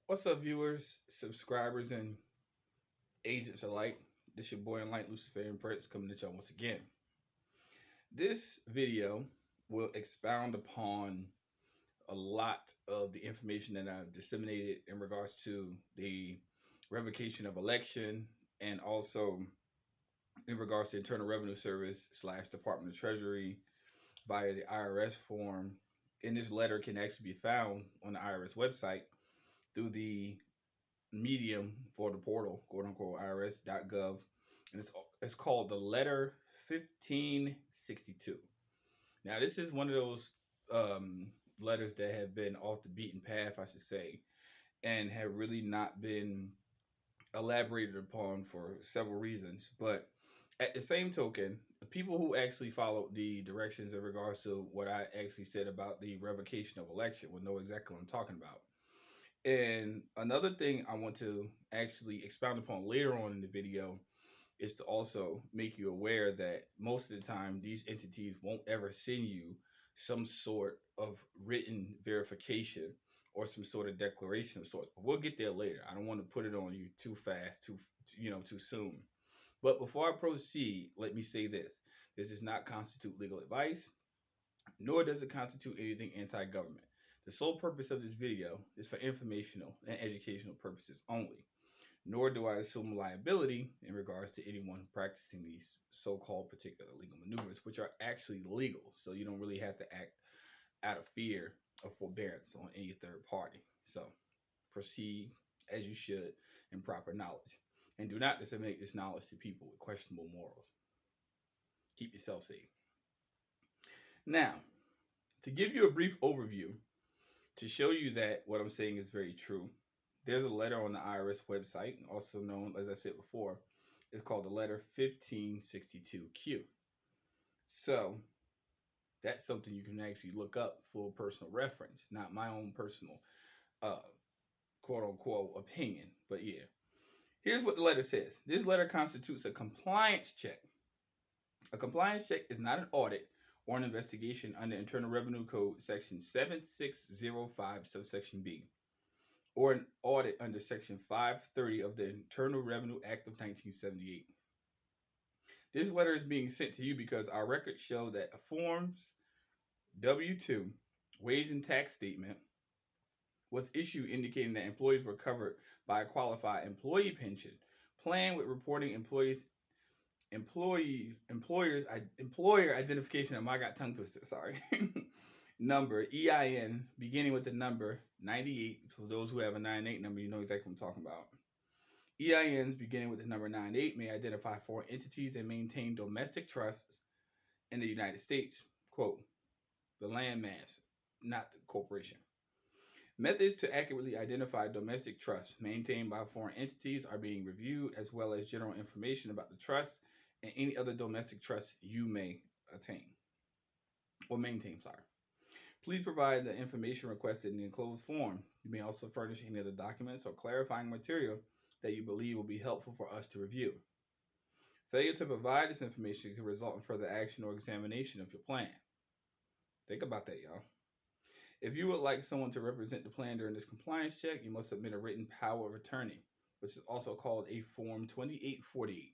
What's up, viewers, subscribers, and agents alike? This your boy Enlightened Luciferian Prince coming to y'all once again. This video will expound upon a lot of the information that I've disseminated in regards to the revocation of election and also in regards to Internal Revenue Service / Department of Treasury via the IRS form. And this letter can actually be found on the IRS website through the medium for the portal, quote unquote, irs.gov, and it's called the letter 1562. Now, this is one of those letters that have been off the beaten path, I should say, and have really not been elaborated upon for several reasons. But at the same token, the people who actually followed the directions in regards to what I actually said about the revocation of election will know exactly what I'm talking about. And another thing I want to actually expound upon later on in the video is to also make you aware that most of the time these entities won't ever send you some sort of written verification or some sort of declaration of sorts. But we'll get there later. I don't want to put it on you too fast, too soon. But before I proceed, let me say this. This does not constitute legal advice, nor does it constitute anything anti-government. The sole purpose of this video is for informational and educational purposes only, nor do I assume liability in regards to anyone practicing these so-called particular legal maneuvers, which are actually legal. So you don't really have to act out of fear or forbearance on any third party. So proceed as you should in proper knowledge. And do not disseminate this knowledge to people with questionable morals. Keep yourself safe. Now, to give you a brief overview, to show you that what I'm saying is very true, there's a letter on the IRS website, also known, as I said before, it's called the letter 1562Q. So that's something you can actually look up for personal reference, not my own personal uh, quote unquote opinion. But yeah, here's what the letter says. This letter constitutes a compliance check. A compliance check is not an audit or an investigation under Internal Revenue Code Section 7605, subsection B, or an audit under Section 530 of the Internal Revenue Act of 1978. This letter is being sent to you because our records show that a Forms W-2 wage and tax statement was issued indicating that employees were covered by a qualified employee pension plan with reporting employer identification. I got tongue twisted. Sorry. Number EIN beginning with the number 98. For those who have a 98 number, you know exactly what I'm talking about. EINs beginning with the number 98 may identify foreign entities and maintain domestic trusts in the United States. Quote, the landmass, not the corporation. Methods to accurately identify domestic trusts maintained by foreign entities are being reviewed, as well as general information about the trust and any other domestic trusts you may attain or maintain. Sorry. Please provide the information requested in the enclosed form. You may also furnish any other documents or clarifying material that you believe will be helpful for us to review. Failure to provide this information can result in further action or examination of your plan. Think about that, y'all. If you would like someone to represent the plan during this compliance check, you must submit a written power of attorney, which is also called a Form 2848.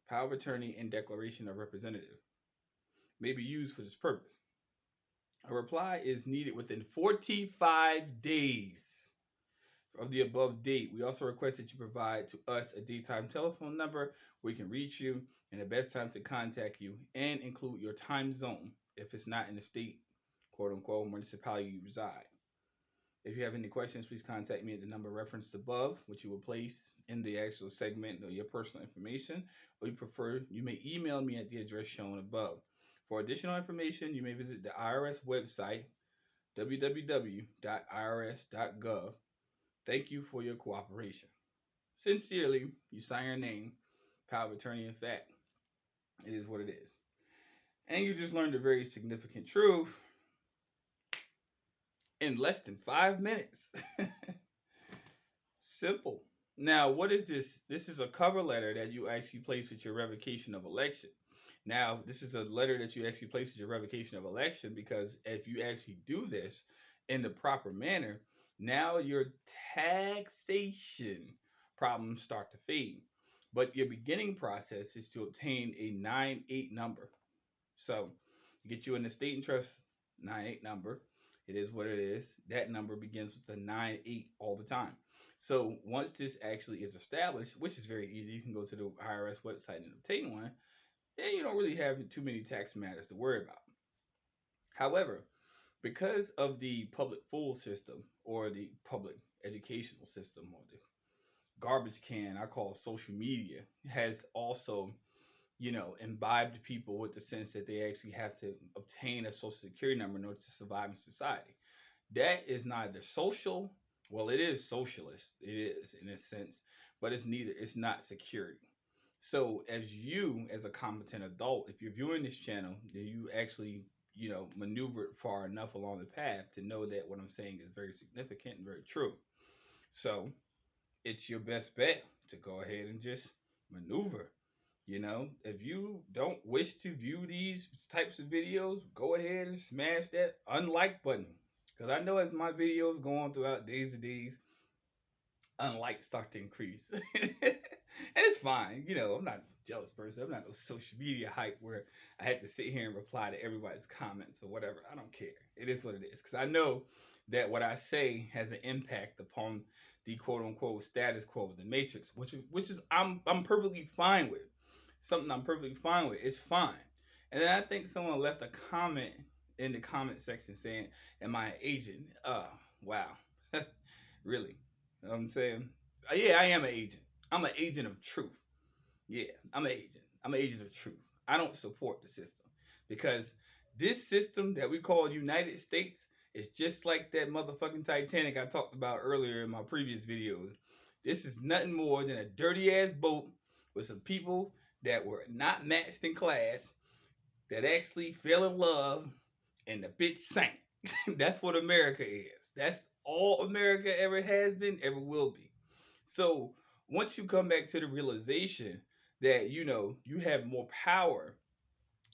Power of attorney and declaration of representative may be used for this purpose. A reply is needed within 45 days of the above date. We also request that you provide to us a daytime telephone number where we can reach you and the best time to contact you, and include your time zone if it's not in the state, quote unquote, municipality you reside. If you have any questions, please contact me at the number referenced above, which you will place in the actual segment of your personal information, or you prefer, you may email me at the address shown above. For additional information, you may visit the IRS website, www.irs.gov. Thank you for your cooperation. Sincerely, you sign your name, power of attorney. In fact, it is what it is. And you just learned a very significant truth in less than 5 minutes. Simple. Now, what is this? This is a cover letter that you actually place with your revocation of election. Now, this is a letter that you actually place with your revocation of election because if you actually do this in the proper manner, Now your taxation problems start to fade. But your beginning process is to obtain a 9-8 number. So you get you an estate and trust 9-8 number. It is what it is. That number begins with a 9-8 all the time. So once this actually is established, which is very easy, you can go to the IRS website and obtain one. Then you don't really have too many tax matters to worry about. However, because of the public fool system or the public educational system or the garbage can I call social media has also, imbibed people with the sense that they actually have to obtain a social security number in order to survive in society. That is neither social, well, it is socialist, it is in a sense, but it's not security. So as you, as a competent adult, if you're viewing this channel, then you actually, maneuvered far enough along the path to know that what I'm saying is very significant and very true. So it's your best bet to go ahead and just maneuver. If you don't wish to view these types of videos, go ahead and smash that unlike button. Because I know as my videos go on throughout days and days, unlikes start to increase. And it's fine. I'm not a jealous person. I'm not no social media hype where I have to sit here and reply to everybody's comments or whatever. I don't care. It is what it is. Because I know that what I say has an impact upon the quote unquote status quo of the matrix, which is I'm perfectly fine with. Something I'm perfectly fine with. It's fine. And then I think someone left a comment in the comment section saying, "Am I an agent?" Wow, really? You know what I'm saying? Yeah, I am an agent. I'm an agent of truth. Yeah, I'm an agent. I'm an agent of truth. I don't support the system because this system that we call United States is just like that motherfucking Titanic I talked about earlier in my previous videos. This is nothing more than a dirty ass boat with some people that were not matched in class that actually fell in love and the bitch sank. That's what America is. That's all America ever has been, ever will be. So once you come back to the realization that you have more power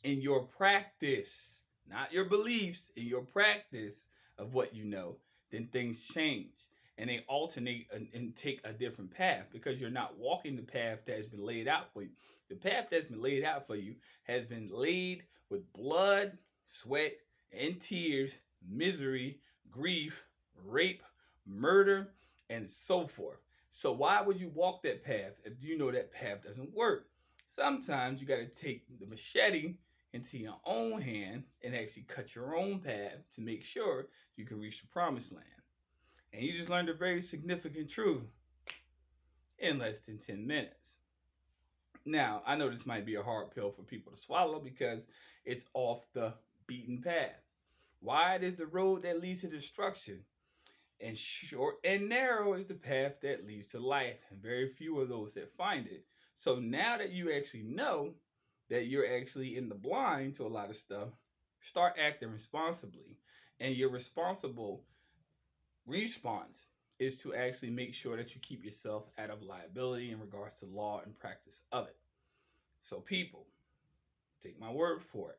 in your practice, not your beliefs, in your practice of what you know, then things change and they alternate and take a different path because you're not walking the path that has been laid out for you. The path that's been laid out for you has been laid with blood, sweat, and tears, misery, grief, rape, murder, and so forth. So why would you walk that path if you know that path doesn't work? Sometimes you got to take the machete into your own hand and actually cut your own path to make sure you can reach the promised land. And you just learned a very significant truth in less than 10 minutes. Now, I know this might be a hard pill for people to swallow because it's off the beaten path. Wide is the road that leads to destruction, and short and narrow is the path that leads to life, and very few are those that find it. So now that you actually know that you're actually in the blind to a lot of stuff, start acting responsibly. And your responsible response is to actually make sure that you keep yourself out of liability in regards to law and practice of it. So, people, take my word for it.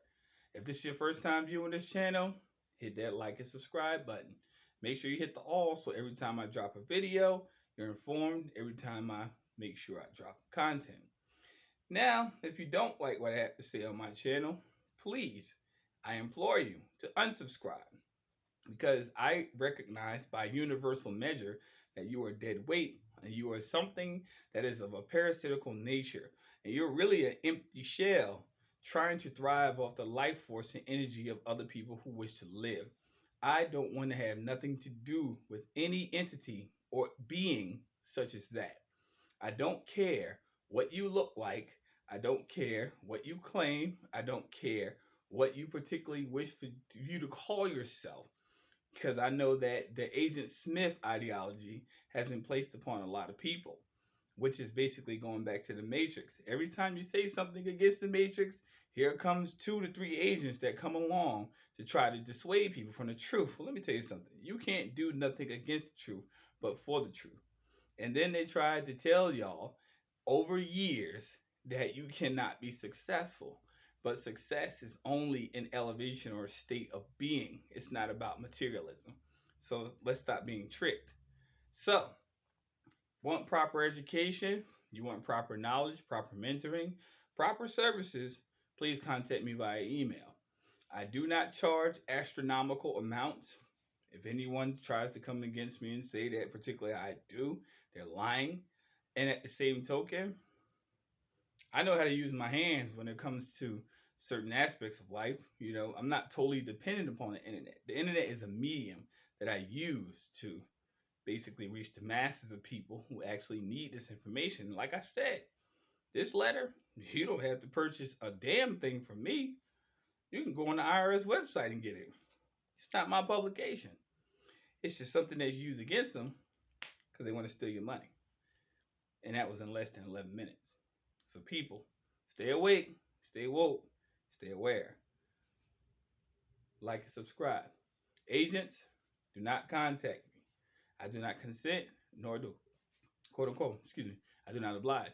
If this is your first time viewing this channel, hit that like and subscribe button. Make sure you hit the all so every time I drop a video, you're informed every time I make sure I drop content. Now, if you don't like what I have to say on my channel, please, I implore you to unsubscribe because I recognize by universal measure that you are dead weight and you are something that is of a parasitical nature and you're really an empty shell trying to thrive off the life force and energy of other people who wish to live. I don't want to have nothing to do with any entity or being such as that. I don't care what you look like. I don't care what you claim. I don't care what you particularly wish for you to call yourself because I know that the Agent Smith ideology has been placed upon a lot of people, which is basically going back to the Matrix. Every time you say something against the Matrix, here comes 2 to 3 agents that come along to try to dissuade people from the truth. Well, let me tell you something. You can't do nothing against the truth, but for the truth. And then they tried to tell y'all over years that you cannot be successful. But success is only an elevation or a state of being. It's not about materialism. So let's stop being tricked. So, want proper education? You want proper knowledge, proper mentoring, proper services? Please contact me via email. I do not charge astronomical amounts. If anyone tries to come against me and say that particularly I do, they're lying. And at the same token, I know how to use my hands when it comes to certain aspects of life. I'm not totally dependent upon the internet. The internet is a medium that I use to basically reach the masses of people who actually need this information. Like I said, this letter, you don't have to purchase a damn thing from me. You can go on the IRS website and get it. It's not my publication. It's just something that's used against them because they want to steal your money. And that was in less than 11 minutes. So people, stay awake, stay woke, stay aware. Like and subscribe. Agents, do not contact me. I do not consent, nor do, quote unquote, excuse me, I do not oblige.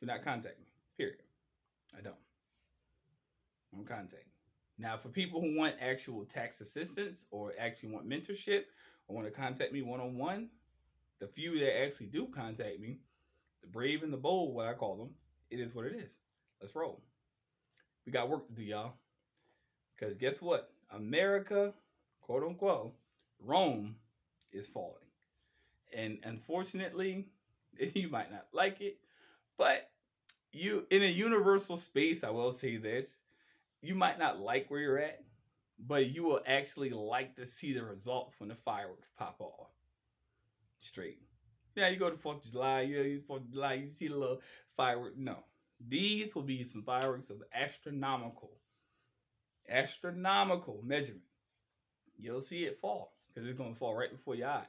Do not contact me. Period. I don't contact me. Now, for people who want actual tax assistance or actually want mentorship or want to contact me one on one, the few that actually do contact me, the brave and the bold, what I call them, it is what it is. Let's roll. We got work to do, y'all. Because guess what? America, quote unquote, Rome is falling. And unfortunately, you might not like it, but you, in a universal space, I will say this, you might not like where you're at, but you will actually like to see the results when the fireworks pop off. Straight. Yeah, you go to 4th of July, you 4th of July, you see the little fireworks. No. These will be some fireworks of astronomical measurement. You'll see it fall because it's going to fall right before your eyes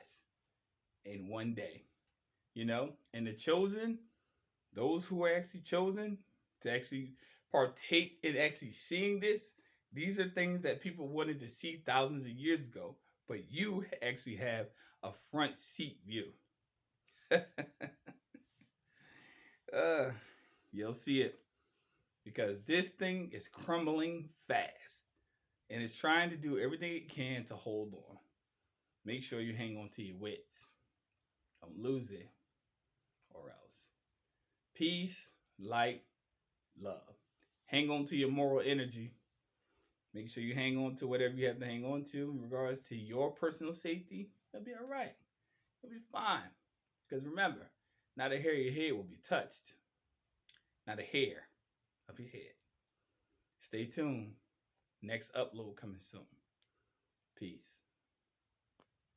in one day. And the chosen, those who are actually chosen to actually partake in actually seeing this, these are things that people wanted to see thousands of years ago, but you actually have a front seat view. uh, you'll see it because this thing is crumbling fast and it's trying to do everything it can to hold on. Make sure you hang on to your wits. Don't lose it or else. Peace, light, love. Hang on to your moral energy. Make sure you hang on to whatever you have to hang on to in regards to your personal safety. It'll be all right. It'll be fine. Because remember, not a hair of your head will be touched. Not a hair of your head. Stay tuned. Next upload coming soon.